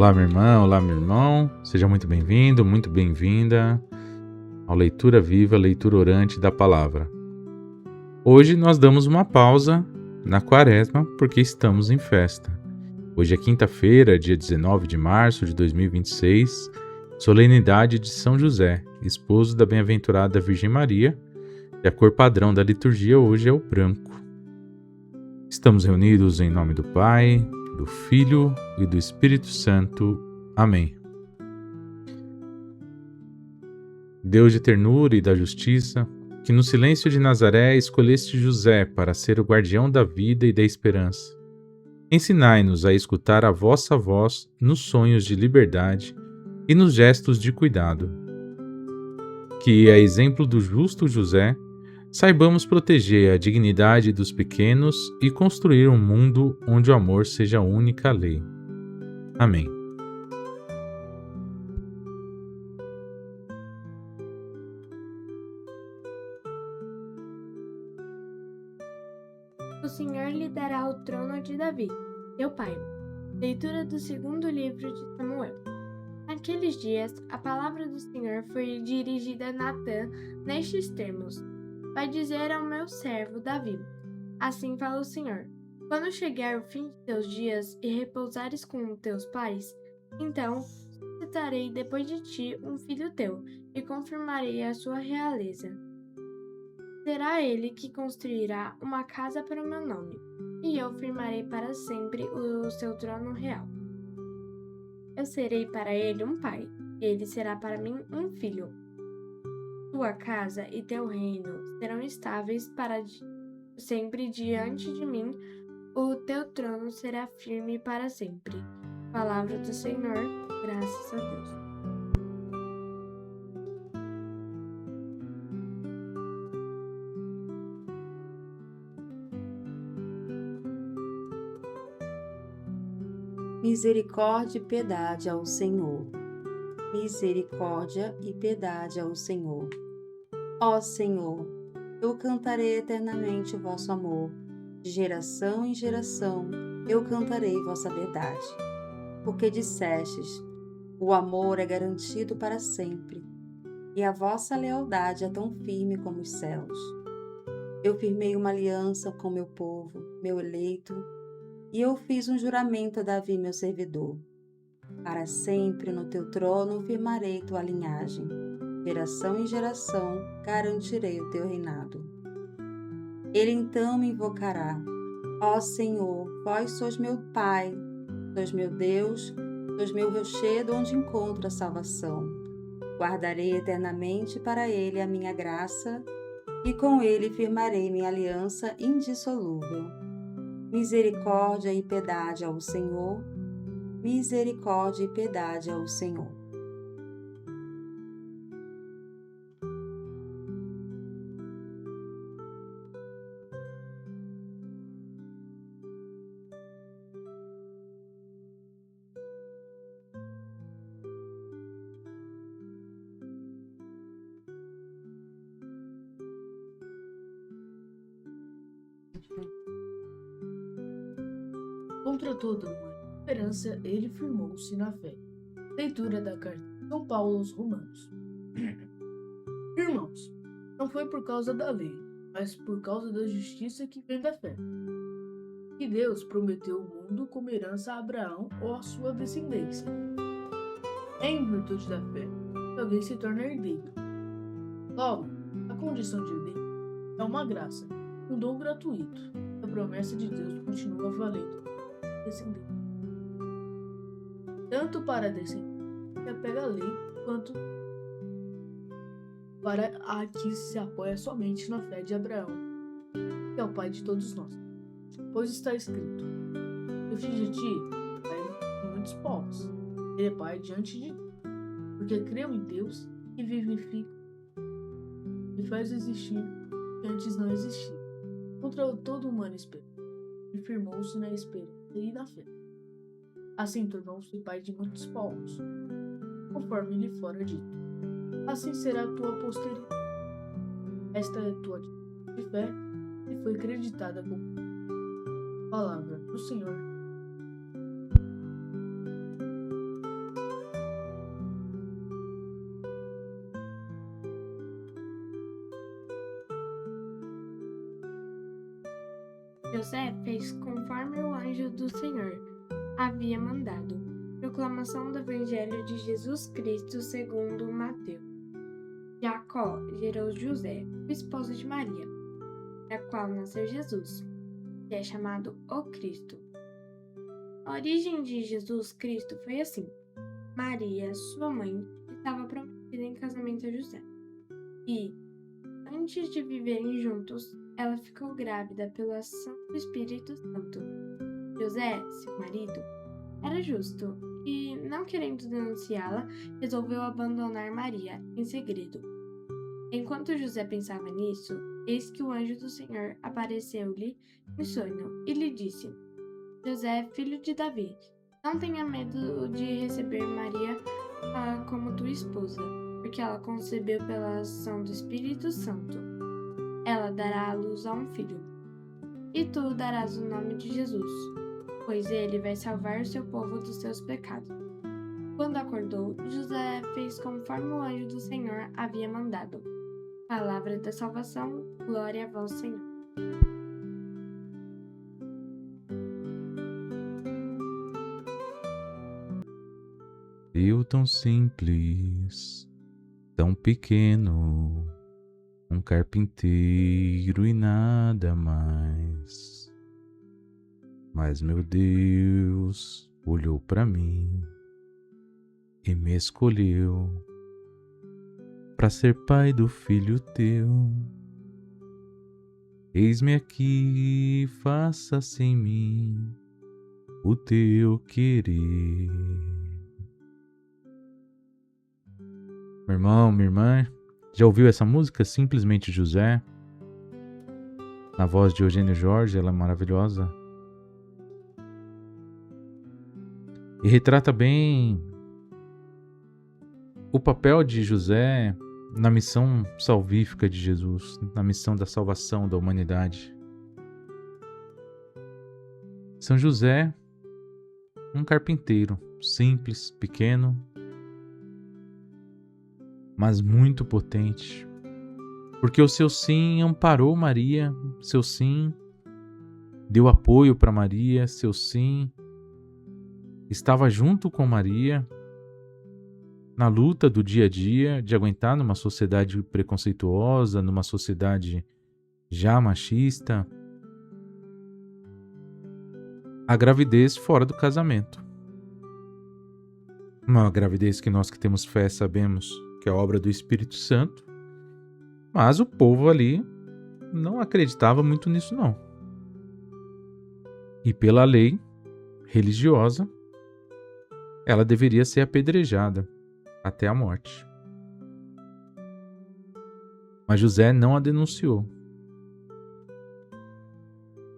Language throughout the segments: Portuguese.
Olá, minha irmã, olá, meu irmão. Seja muito bem-vindo, muito bem-vinda ao Leitura Viva, Leitura Orante da Palavra. Hoje nós damos uma pausa na Quaresma porque estamos em festa. Hoje é quinta-feira, dia 19 de março de 2026, solenidade de São José, esposo da bem-aventurada Virgem Maria, e a cor padrão da liturgia hoje é o branco. Estamos reunidos em nome do Pai, do Filho e do Espírito Santo. Amém. Deus de ternura e da justiça, que no silêncio de Nazaré escolheste José para ser o guardião da vida e da esperança, ensinai-nos a escutar a vossa voz nos sonhos de liberdade e nos gestos de cuidado. Que, a exemplo do justo José, saibamos proteger a dignidade dos pequenos e construir um mundo onde o amor seja a única lei. Amém. O Senhor lhe dará o trono de Davi, seu pai. Leitura do segundo livro de Samuel. Naqueles dias, a palavra do Senhor foi dirigida a Natã nestes termos: Vai dizer ao meu servo Davi: Assim fala o Senhor: Quando chegar o fim de teus dias e repousares com teus pais, então suscitarei depois de ti um filho teu e confirmarei a sua realeza. Será ele que construirá uma casa para o meu nome, e eu firmarei para sempre o seu trono real. Eu serei para ele um pai, e ele será para mim um filho. Tua casa e teu reino serão estáveis para sempre diante de mim, o teu trono será firme para sempre. Palavra do Senhor, graças a Deus. Misericórdia e piedade ao Senhor. Misericórdia e piedade ao Senhor. Ó Senhor, eu cantarei eternamente o vosso amor. De geração em geração eu cantarei vossa verdade. Porque dissestes, o amor é garantido para sempre, e a vossa lealdade é tão firme como os céus. Eu firmei uma aliança com meu povo, meu eleito, e eu fiz um juramento a Davi, meu servidor. Para sempre no teu trono firmarei tua linhagem. Geração em geração garantirei o teu reinado. Ele então me invocará. Ó Senhor, vós sois meu Pai, sois meu Deus, sois meu rochedo onde encontro a salvação. Guardarei eternamente para ele a minha graça, e com ele firmarei minha aliança indissolúvel. Misericórdia e piedade ao Senhor, misericórdia e piedade ao Senhor. Contra toda uma esperança, ele firmou-se na fé. Leitura da carta de São Paulo aos Romanos. Irmãos, não foi por causa da lei, mas por causa da justiça que vem da fé, que Deus prometeu o mundo como herança a Abraão ou a sua descendência. É em virtude da fé que alguém se torna herdeiro. Logo, a condição de herdeiro é uma graça, um dom gratuito. A promessa de Deus continua valendo descendente. Tanto para a descendência que apega à lei, quanto para a que se apoia somente na fé de Abraão, que é o pai de todos nós. Pois está escrito: Eu fiz de ti pai de muitos povos. Ele é pai diante de Deus, porque creu em Deus que vivifica e faz existir o que antes não existia. Contra todo humano esperança, e firmou-se na esperança e na fé. Assim tornou-se pai de muitos povos, conforme lhe fora dito: Assim será a tua posteridade. Esta é a tua de fé e foi creditada como palavra do Senhor. José fez conforme o anjo do Senhor havia mandado. Proclamação do Evangelho de Jesus Cristo segundo Mateus. Jacó gerou José, o esposo de Maria, da qual nasceu Jesus, que é chamado o Cristo. A origem de Jesus Cristo foi assim. Maria, sua mãe, estava prometida em casamento a José. E, antes de viverem juntos, ela ficou grávida pela ação do Espírito Santo. José, seu marido, era justo e, não querendo denunciá-la, resolveu abandonar Maria em segredo. Enquanto José pensava nisso, eis que o anjo do Senhor apareceu-lhe em sonho e lhe disse: José, filho de Davi, não tenha medo de receber Maria como tua esposa, porque ela concebeu pela ação do Espírito Santo. Ela dará à luz a um filho, e tu darás o nome de Jesus, pois ele vai salvar o seu povo dos seus pecados. Quando acordou, José fez conforme o anjo do Senhor havia mandado. Palavra da salvação, glória a vós, Senhor. Eu tão simples, tão pequeno, um carpinteiro e nada mais. Mas meu Deus olhou para mim e me escolheu para ser pai do filho teu. Eis-me aqui, faça-se em mim o teu querer. Meu irmão, minha irmã, já ouviu essa música? Simplesmente José, na voz de Eugênio Jorge, ela é maravilhosa. E retrata bem o papel de José na missão salvífica de Jesus, na missão da salvação da humanidade. São José, um carpinteiro simples, pequeno, mas muito potente, porque o seu sim amparou Maria, seu sim deu apoio para Maria, seu sim estava junto com Maria na luta do dia a dia de aguentar numa sociedade preconceituosa, numa sociedade já machista, a gravidez fora do casamento. Uma gravidez que nós que temos fé sabemos que é obra do Espírito Santo, mas o povo ali não acreditava muito nisso não. E pela lei religiosa, ela deveria ser apedrejada até a morte. Mas José não a denunciou.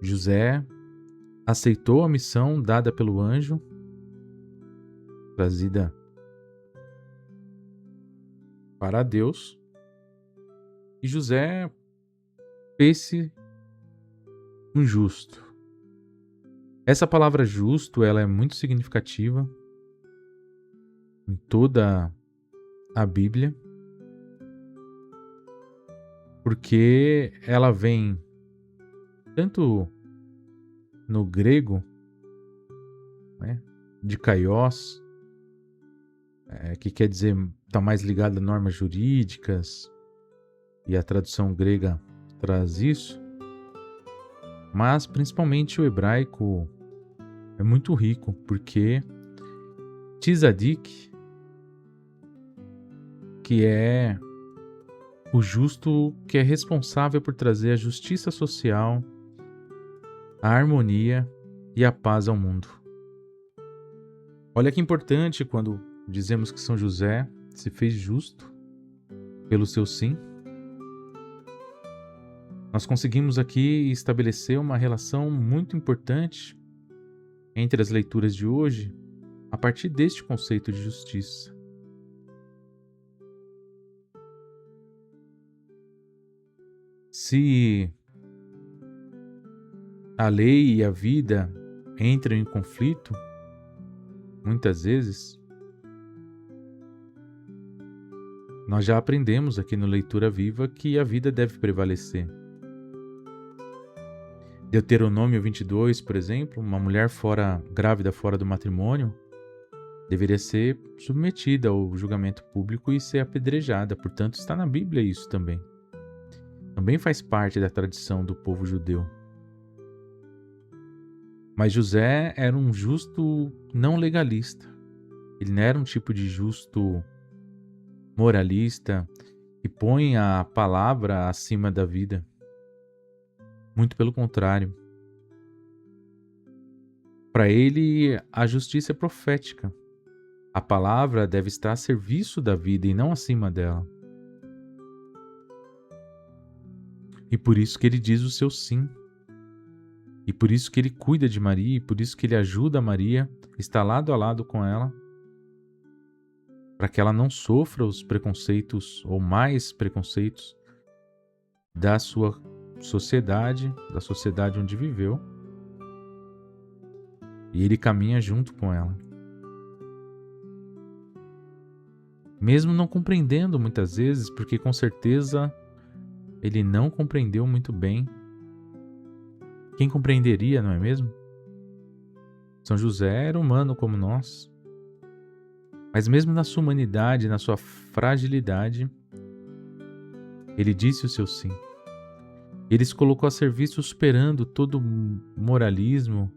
José aceitou a missão dada pelo anjo, trazida para Deus, e José fez-se um justo. Essa palavra justo, ela é muito significativa em toda a Bíblia, porque ela vem tanto no grego, né, de kaios, que quer dizer, está mais ligado a normas jurídicas, e a tradução grega traz isso, mas principalmente o hebraico é muito rico, porque Tzadik, que é o justo que é responsável por trazer a justiça social, a harmonia e a paz ao mundo. Olha que importante quando dizemos que São José se fez justo pelo seu sim. Nós conseguimos aqui estabelecer uma relação muito importante entre as leituras de hoje a partir deste conceito de justiça. Se a lei e a vida entram em conflito, muitas vezes, nós já aprendemos aqui no Leitura Viva que a vida deve prevalecer. Deuteronômio 22, por exemplo, uma mulher grávida fora do matrimônio deveria ser submetida ao julgamento público e ser apedrejada. Portanto, está na Bíblia isso também. Também faz parte da tradição do povo judeu. Mas José era um justo não legalista. Ele não era um tipo de justo moralista que põe a palavra acima da vida. Muito pelo contrário. Para ele, a justiça é profética. A palavra deve estar a serviço da vida e não acima dela. E por isso que ele diz o seu sim. E por isso que ele cuida de Maria, e por isso que ele ajuda Maria, está lado a lado com ela, para que ela não sofra os preconceitos ou mais preconceitos da sua sociedade, da sociedade onde viveu. E ele caminha junto com ela. Mesmo não compreendendo muitas vezes, porque com certeza ele não compreendeu muito bem. Quem compreenderia, não é mesmo? São José era humano como nós. Mas mesmo na sua humanidade, na sua fragilidade, ele disse o seu sim. Ele se colocou a serviço superando todo moralismo,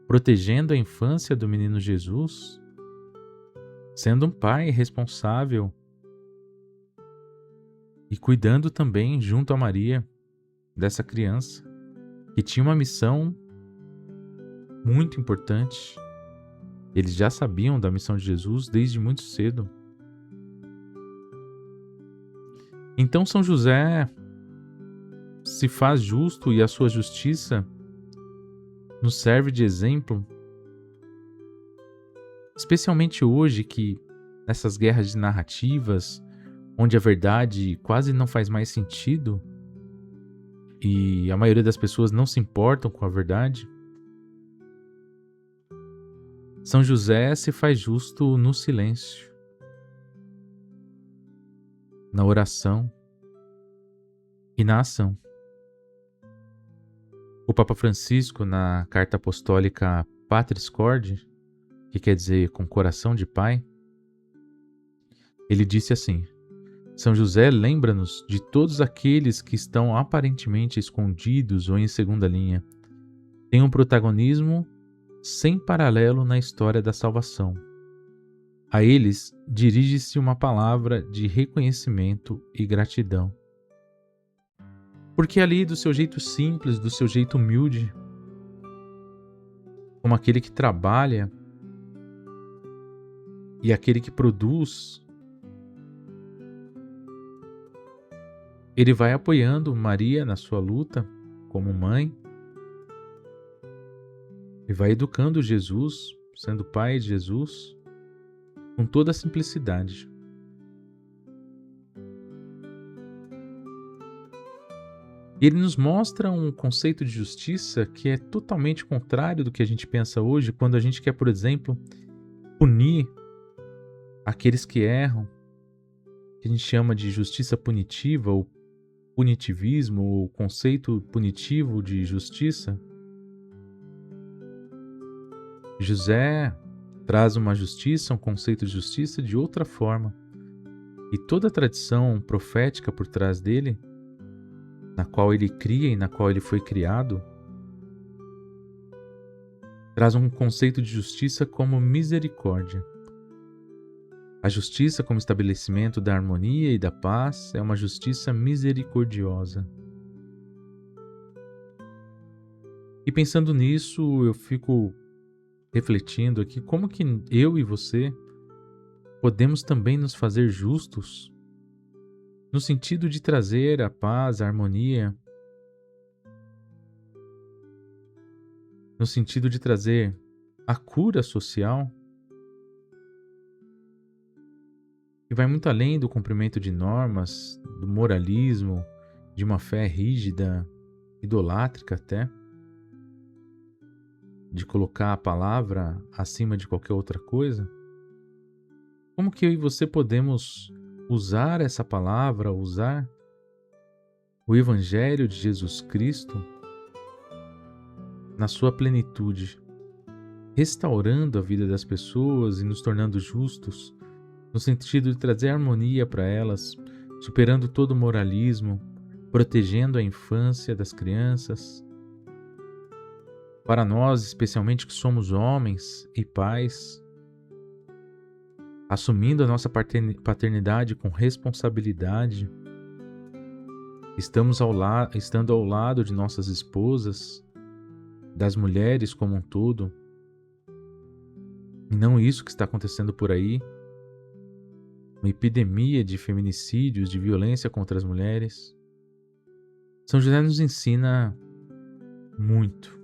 protegendo a infância do menino Jesus, sendo um pai responsável e cuidando também, junto a Maria, dessa criança, que tinha uma missão muito importante. Eles já sabiam da missão de Jesus desde muito cedo. Então São José se faz justo e a sua justiça nos serve de exemplo, especialmente hoje que nessas guerras de narrativas, onde a verdade quase não faz mais sentido e a maioria das pessoas não se importam com a verdade, São José se faz justo no silêncio, na oração e na ação. O Papa Francisco, na carta apostólica Patris Corde, que quer dizer com coração de pai, ele disse assim: São José lembra-nos de todos aqueles que estão aparentemente escondidos ou em segunda linha. Tem um protagonismo sem paralelo na história da salvação. A eles dirige-se uma palavra de reconhecimento e gratidão. Porque ali, do seu jeito simples, do seu jeito humilde, como aquele que trabalha e aquele que produz, ele vai apoiando Maria na sua luta como mãe e vai educando Jesus, sendo pai de Jesus, com toda a simplicidade. Ele nos mostra um conceito de justiça que é totalmente contrário do que a gente pensa hoje, quando a gente quer, por exemplo, punir aqueles que erram, que a gente chama de justiça punitiva, ou punitivismo, ou conceito punitivo de justiça. José traz uma justiça, um conceito de justiça de outra forma. E toda a tradição profética por trás dele, na qual ele cria e na qual ele foi criado, traz um conceito de justiça como misericórdia. A justiça como estabelecimento da harmonia e da paz é uma justiça misericordiosa. E pensando nisso, eu fico refletindo aqui como que eu e você podemos também nos fazer justos no sentido de trazer a paz, a harmonia, no sentido de trazer a cura social, que vai muito além do cumprimento de normas, do moralismo, de uma fé rígida, idolátrica até, de colocar a palavra acima de qualquer outra coisa. Como que eu e você podemos usar essa palavra, usar o Evangelho de Jesus Cristo na sua plenitude, restaurando a vida das pessoas e nos tornando justos, no sentido de trazer harmonia para elas, superando todo o moralismo, protegendo a infância das crianças. Para nós, especialmente que somos homens e pais, assumindo a nossa paternidade com responsabilidade, estando ao lado de nossas esposas, das mulheres como um todo, e não isso que está acontecendo por aí, uma epidemia de feminicídios, de violência contra as mulheres. São José nos ensina muito.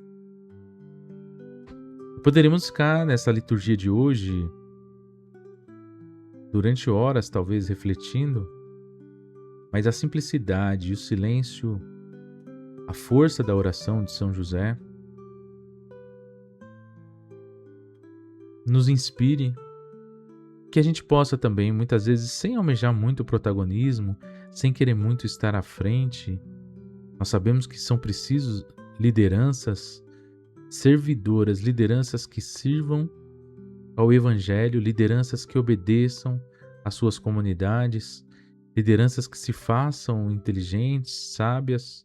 Poderíamos ficar nessa liturgia de hoje durante horas, talvez, refletindo, mas a simplicidade e o silêncio, a força da oração de São José, nos inspire, que a gente possa também, muitas vezes, sem almejar muito o protagonismo, sem querer muito estar à frente, nós sabemos que são precisos lideranças servidoras, lideranças que sirvam ao Evangelho, lideranças que obedeçam às suas comunidades, lideranças que se façam inteligentes, sábias,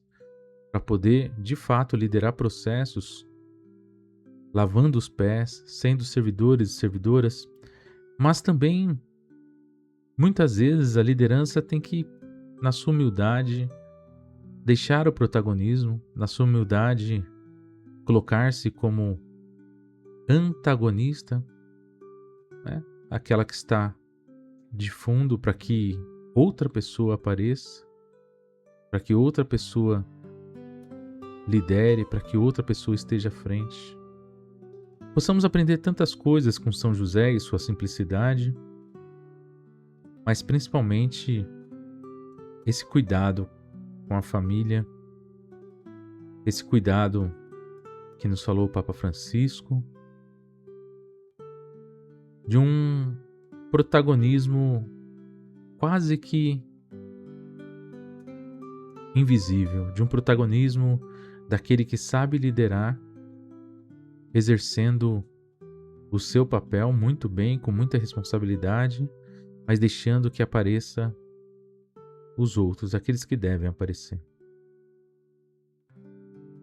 para poder, de fato, liderar processos, lavando os pés, sendo servidores e servidoras, mas também, muitas vezes, a liderança tem que, na sua humildade, deixar o protagonismo, na sua humildade, colocar-se como antagonista, né? Aquela que está de fundo para que outra pessoa apareça, para que outra pessoa lidere, para que outra pessoa esteja à frente. Possamos aprender tantas coisas com São José e sua simplicidade, mas principalmente esse cuidado com a família, esse cuidado que nos falou o Papa Francisco, de um protagonismo quase que invisível, de um protagonismo daquele que sabe liderar, exercendo o seu papel muito bem, com muita responsabilidade, mas deixando que apareça os outros, aqueles que devem aparecer.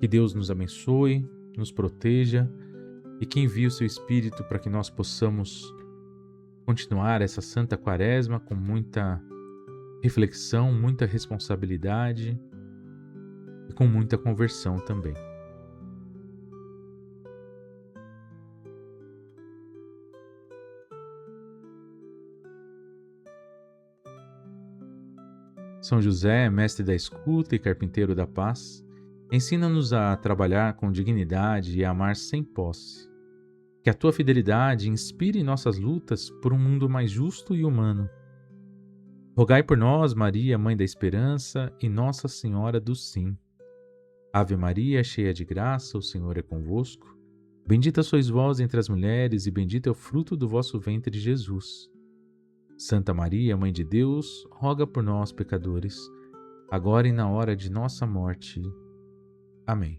Que Deus nos abençoe, nos proteja e que envie o seu Espírito para que nós possamos continuar essa Santa Quaresma com muita reflexão, muita responsabilidade e com muita conversão também. São José, mestre da escuta e carpinteiro da paz, ensina-nos a trabalhar com dignidade e a amar sem posse. Que a tua fidelidade inspire nossas lutas por um mundo mais justo e humano. Rogai por nós, Maria, Mãe da Esperança e Nossa Senhora do Sim. Ave Maria, cheia de graça, o Senhor é convosco. Bendita sois vós entre as mulheres e bendito é o fruto do vosso ventre, Jesus. Santa Maria, Mãe de Deus, roga por nós, pecadores, agora e na hora de nossa morte. Amém.